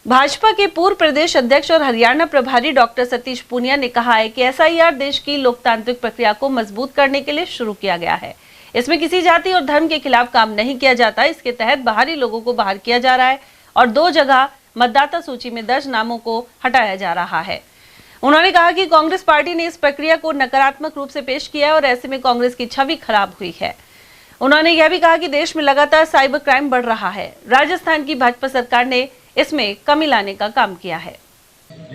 भाजपा के पूर्व प्रदेश अध्यक्ष और हरियाणा प्रभारी डॉक्टर सतीश पूनिया ने कहा है कि एसआईआर देश की लोकतांत्रिक प्रक्रिया को मजबूत करने के लिए शुरू किया गया है। इसमें किसी जाति और धर्म के खिलाफ काम नहीं किया जाता। इसके तहत बाहरी लोगों को बाहर किया जा रहा है और 2 जगह मतदाता सूची में दर्ज नामों को हटाया जा रहा है। उन्होंने कहा कि कांग्रेस पार्टी ने इस प्रक्रिया को नकारात्मक रूप से पेश किया है और ऐसे में कांग्रेस की छवि खराब हुई है। उन्होंने यह भी कहा कि देश में लगातार साइबर क्राइम बढ़ रहा है। राजस्थान की भाजपा सरकार ने इसमें कमी लाने का काम किया है।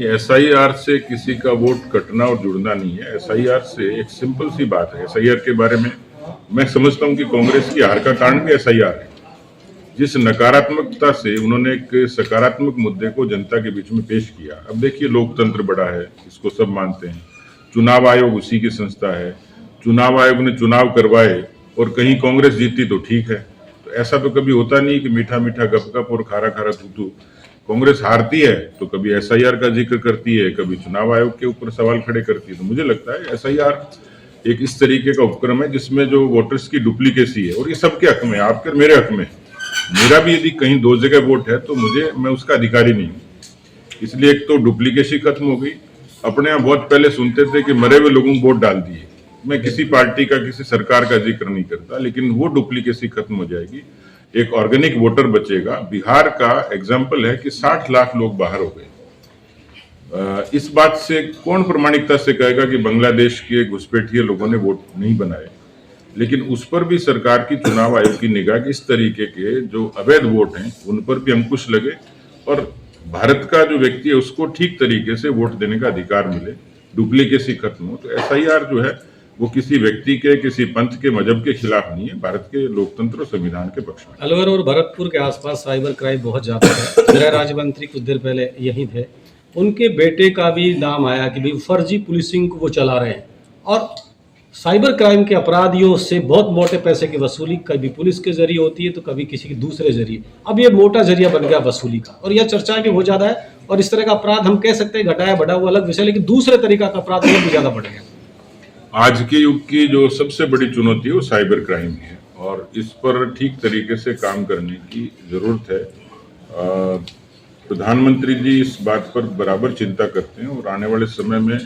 एसआईआर से किसी का वोट कटना और जुड़ना नहीं है। एसआईआर से एक सिंपल सी बात है। एसआईआर के बारे में मैं समझता हूं कि कांग्रेस की हार का कारण भी एसआईआर है। जिस नकारात्मकता से उन्होंने एक सकारात्मक मुद्दे को जनता के बीच में पेश किया। अब देखिए, लोकतंत्र बड़ा है, इसको सब मानते हैं। चुनाव आयोग उसी की संस्था है। चुनाव आयोग ने चुनाव करवाए और कहीं कांग्रेस जीती तो ठीक है। तो ऐसा तो कभी होता नहीं कि मीठा मीठा गपगप और खारा खारा तू। कांग्रेस हारती है तो कभी एसआईआर का जिक्र करती है, कभी चुनाव आयोग के ऊपर सवाल खड़े करती है। तो मुझे लगता है एसआईआर एक इस तरीके का उपक्रम है जिसमें जो वोटर्स की डुप्लीकेसी है, और ये सबके हक में, आपके और मेरे हक में। मेरा भी यदि कहीं 2 जगह वोट है तो मैं उसका अधिकारी नहीं हूँ। इसलिए एक तो डुप्लीकेसी खत्म हो गई। अपने यहाँ बहुत पहले सुनते थे कि मरे हुए लोगों को वोट डाल दिए। मैं किसी पार्टी का, किसी सरकार का जिक्र नहीं करता, लेकिन वो डुप्लीकेसी खत्म हो जाएगी। एक ऑर्गेनिक वोटर बचेगा। बिहार का एग्जाम्पल है कि 60 लाख लोग बाहर हो गए। इस बात से कौन प्रामाणिकता से कहेगा कि बांग्लादेश के घुसपैठिए लोगों ने वोट नहीं बनाए। लेकिन उस पर भी सरकार की, चुनाव आयोग की निगाह की इस तरीके के जो अवैध वोट हैं उन पर भी अंकुश लगे और भारत का जो व्यक्ति है उसको ठीक तरीके से वोट देने का अधिकार मिले, डुप्लीकेसी खत्म हो। तो एसआईआर जो है वो किसी व्यक्ति के, किसी पंथ के, मजहब के खिलाफ नहीं है, भारत के लोकतंत्र और संविधान के पक्ष में। अलवर और भरतपुर के आसपास साइबर क्राइम बहुत ज्यादा है। गृह राज्य मंत्री कुछ देर पहले यही थे। उनके बेटे का भी नाम आया कि भाई फर्जी पुलिसिंग को वो चला रहे हैं और साइबर क्राइम के अपराधियों से बहुत मोटे पैसे की वसूली कभी पुलिस के जरिए होती है तो कभी किसी के दूसरे जरिए। अब ये मोटा जरिया बन गया वसूली का और यह चर्चाएं भी बहुत ज्यादा है। और इस तरह का अपराध हम कह सकते हैं घटाया बढ़ा हुआ अलग विषय, लेकिन दूसरे तरीका का अपराध और भी ज्यादा बढ़ गया। आज के युग की जो सबसे बड़ी चुनौती है वो साइबर क्राइम है और इस पर ठीक तरीके से काम करने की जरूरत है। प्रधानमंत्री जी इस बात पर बराबर चिंता करते हैं और आने वाले समय में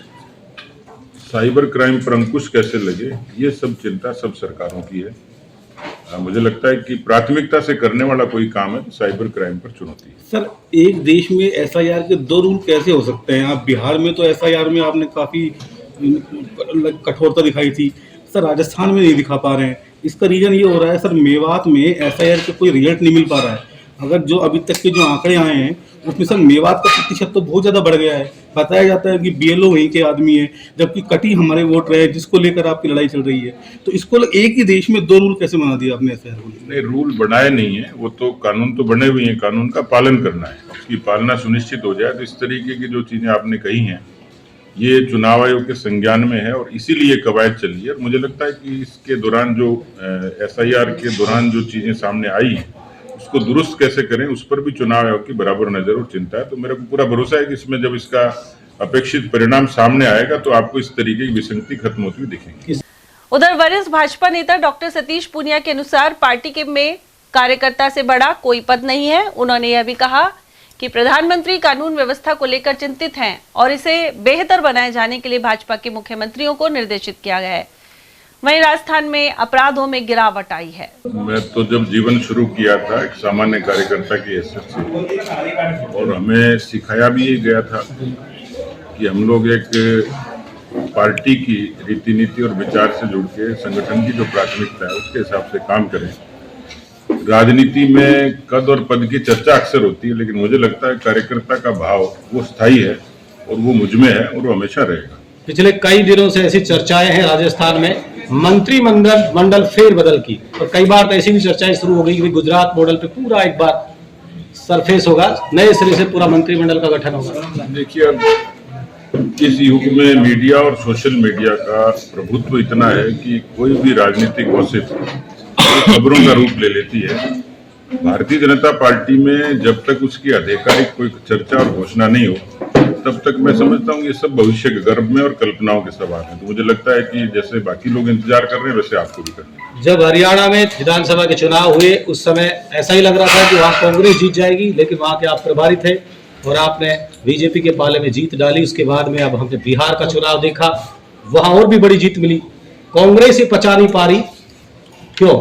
साइबर क्राइम पर अंकुश कैसे लगे, ये सब चिंता सब सरकारों की है। मुझे लगता है कि प्राथमिकता से करने वाला कोई काम है तो साइबर क्राइम पर चुनौती है। सर, एक देश में एसआईआर के 2 रूल कैसे हो सकते हैं? आप बिहार में तो एसआईआर में आपने काफी कठोरता दिखाई थी, सर राजस्थान में नहीं दिखा पा रहे हैं। इसका रीजन ये हो रहा है सर, मेवात में एसआईआर का कोई रिजल्ट नहीं मिल पा रहा है। अगर जो अभी तक के जो आंकड़े आए हैं उसमें सर मेवात का प्रतिशत तो बहुत ज्यादा बढ़ गया है। बताया जाता है कि बीएलओ वहीं के आदमी है, जबकि कटी हमारे वोट रहे हैं जिसको लेकर आपकी लड़ाई चल रही है। तो इसको एक ही देश में 2 रूल कैसे बना दिया आपने एसआईआर को? नहीं, रूल बनाए नहीं है, वो तो कानून तो बने हुए हैं, कानून का पालन करना है। उसकी पालना सुनिश्चित हो जाए तो इस तरीके की जो चीजें आपने कही हैं ये चुनाव आयोग के संज्ञान में है और इसीलिए कवायद चली है। और मुझे लगता है कि इसके दौरान जो एसआईआर के दौरान जो चीजें सामने आई हैं उसको दुरुस्त कैसे करें उस पर भी चुनाव आयोग की बराबर नजर और चिंता है। तो मेरे को पूरा भरोसा है कि इसमें जब इसका अपेक्षित परिणाम सामने आएगा तो आपको इस तरीके की विसंगति खत्म होती हुई दिखेंगी। उधर वरिष्ठ भाजपा नेता डॉक्टर सतीश पूनिया के अनुसार पार्टी के में कार्यकर्ता से बड़ा कोई पद नहीं है। उन्होंने यह भी कहा कि प्रधानमंत्री कानून व्यवस्था को लेकर चिंतित हैं और इसे बेहतर बनाए जाने के लिए भाजपा के मुख्यमंत्रियों को निर्देशित किया गया है। वहीं राजस्थान में अपराधों में गिरावट आई है। मैं तो जब जीवन शुरू किया था एक सामान्य कार्यकर्ता की हैसियत से, और हमें सिखाया भी ये गया था कि हम लोग एक पार्टी की रीति नीति और विचार से जुड़ के संगठन की जो प्राथमिकता है उसके हिसाब से काम करें। राजनीति में कद और पद की चर्चा अक्सर होती है, लेकिन मुझे लगता है कार्यकर्ता का भाव वो स्थायी है और वो मुझमें है और वो हमेशा रहेगा। पिछले कई दिनों से ऐसी चर्चाएं हैं राजस्थान में मंत्रिमंडल फेरबदल की, और कई बार तो ऐसी भी चर्चाएं शुरू हो गई कि गुजरात मॉडल पे पूरा एक बार सरफेस होगा, नए सिरे से पूरा मंत्रिमंडल का गठन होगा। देखिए, अब इस युग में मीडिया और सोशल मीडिया का प्रभुत्व इतना है कि कोई भी राजनीतिक गॉसिप खबरों का रूप ले लेती है। भारतीय जनता पार्टी में जब तक उसकी आधिकारिक कोई चर्चा और घोषणा नहीं हो तब तक मैं समझता हूँ ये सब भविष्य के गर्भ में और कल्पनाओं के सवाल है। तो मुझे लगता है कि जैसे बाकी लोग इंतजार कर रहे हैं वैसे आपको भी करना है। जब हरियाणा में विधानसभा के चुनाव हुए उस समय ऐसा ही लग रहा था कि वहाँ कांग्रेस जीत जाएगी, लेकिन वहाँ के आप प्रभारी थे, और आपने बीजेपी के पाले में जीत डाली। उसके बाद में अब हमने बिहार का चुनाव देखा, वहां और भी बड़ी जीत मिली। कांग्रेस ही पचा नहीं पा रही, क्यों?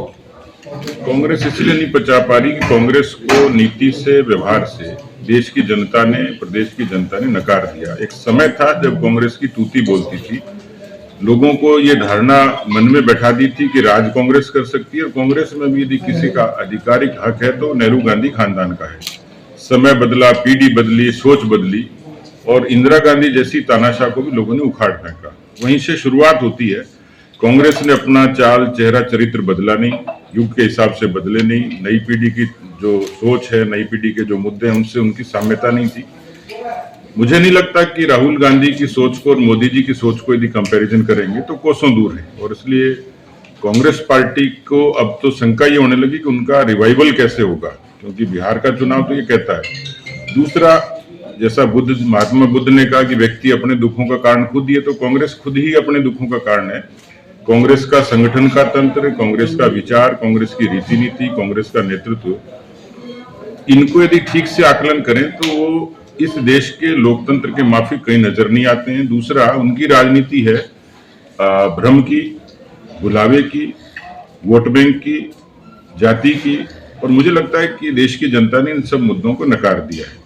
कांग्रेस इसलिए नहीं पचा पा रही कि कांग्रेस को नीति से, व्यवहार से देश की जनता ने, प्रदेश की जनता ने नकार दिया। एक समय था जब कांग्रेस की तूती बोलती थी, लोगों को ये धारणा मन में बैठा दी थी कि राज कांग्रेस कर सकती है, और कांग्रेस में भी यदि किसी का आधिकारिक हक है तो नेहरू गांधी खानदान का है। समय बदला, पीढ़ी बदली, सोच बदली, और इंदिरा गांधी जैसी तानाशाह को भी लोगों ने उखाड़ फेंका। वहीं से शुरुआत होती है। कांग्रेस ने अपना चाल, चेहरा, चरित्र बदला नहीं, युग के हिसाब से बदले नहीं। नई पीढ़ी की जो सोच है, नई पीढ़ी के जो मुद्दे हैं, उनसे उनकी साम्यता नहीं थी। मुझे नहीं लगता कि राहुल गांधी की सोच को और मोदी जी की सोच को यदि कंपैरिजन करेंगे तो कोसों दूर है, और इसलिए कांग्रेस पार्टी को अब तो शंका ये होने लगी कि उनका रिवाइवल कैसे होगा, क्योंकि बिहार का चुनाव तो ये कहता है। दूसरा, जैसा महात्मा बुद्ध ने कहा कि व्यक्ति अपने दुखों का कारण खुद ही है, तो कांग्रेस खुद ही अपने दुखों का कारण है। कांग्रेस का संगठन का तंत्र, कांग्रेस का विचार, कांग्रेस की रीति नीति, कांग्रेस का नेतृत्व, इनको यदि ठीक से आकलन करें तो वो इस देश के लोकतंत्र के माफिक कहीं नजर नहीं आते हैं। दूसरा, उनकी राजनीति है भ्रम की, बुलावे की, वोट बैंक की, जाति की, और मुझे लगता है कि देश की जनता ने इन सब मुद्दों को नकार दिया है।